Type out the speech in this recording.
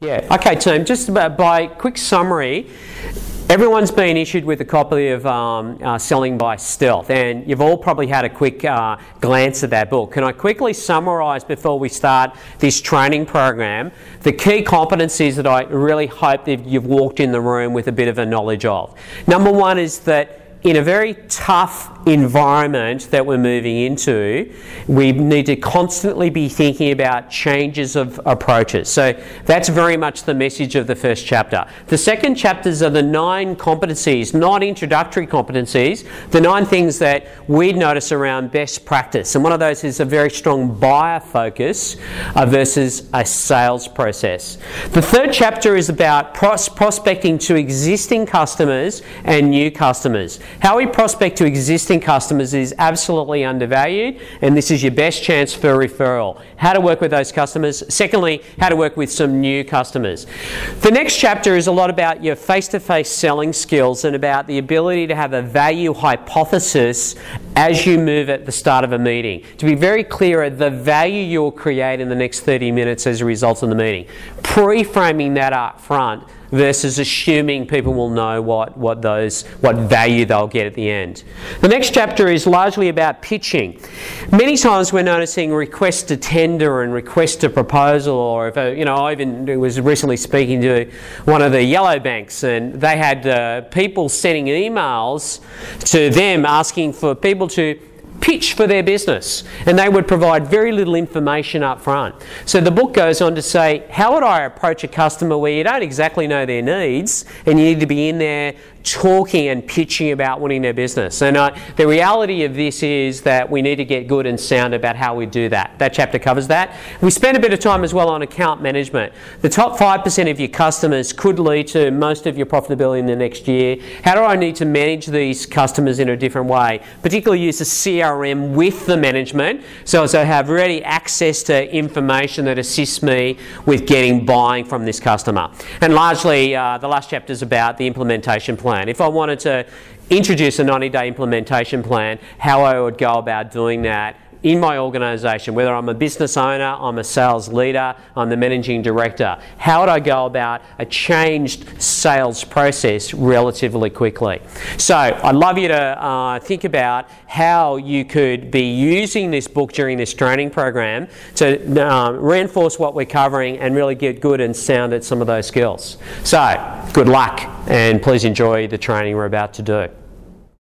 Yeah, okay team, just about by quick summary, everyone's been issued with a copy of Selling by Stealth, and you've all probably had a quick glance at that book. Can I quickly summarise before we start this training program the key competencies that I really hope that you've walked in the room with a bit of a knowledge of? Number one is that in a very tough environment that we're moving into, we need to constantly be thinking about changes of approaches. So that's very much the message of the first chapter. The second chapters are the 9 competencies, 9 introductory competencies, the 9 things that we'd notice around best practice. And one of those is a very strong buyer focus versus a sales process. The third chapter is about prospecting to existing customers and new customers. How we prospect to existing customers is absolutely undervalued, and this is your best chance for referral. How to work with those customers. Secondly, how to work with some new customers. The next chapter is a lot about your face-to-face selling skills and about the ability to have a value hypothesis as you move at the start of a meeting. To be very clear at the value you'll create in the next 30 minutes as a result of the meeting. Pre-framing that up front versus assuming people will know what value they'll get at the end. The next chapter is largely about pitching. Many times we're noticing request to tender and request to proposal, or if I even was recently speaking to one of the yellow banks, and they had people sending emails to them asking for people to pitch for their business, and they would provide very little information up front. So the book goes on to say, how would I approach a customer where you don't exactly know their needs and you need to be in there talking and pitching about winning their business? And the reality of this is that we need to get good and sound about how we do that. That chapter covers that. We spend a bit of time as well on account management. The top 5% of your customers could lead to most of your profitability in the next year. How do I need to manage these customers in a different way? Particularly use a CRM with the management, so as I have ready access to information that assists me with getting buying from this customer. And largely, the last chapter is about the implementation plan. If I wanted to introduce a 90-day implementation plan, how I would go about doing that in my organisation, whether I'm a business owner, I'm a sales leader, I'm the managing director. How would I go about a changed sales process relatively quickly? So I'd love you to think about how you could be using this book during this training program to reinforce what we're covering and really get good and sound at some of those skills. So good luck, and please enjoy the training we're about to do.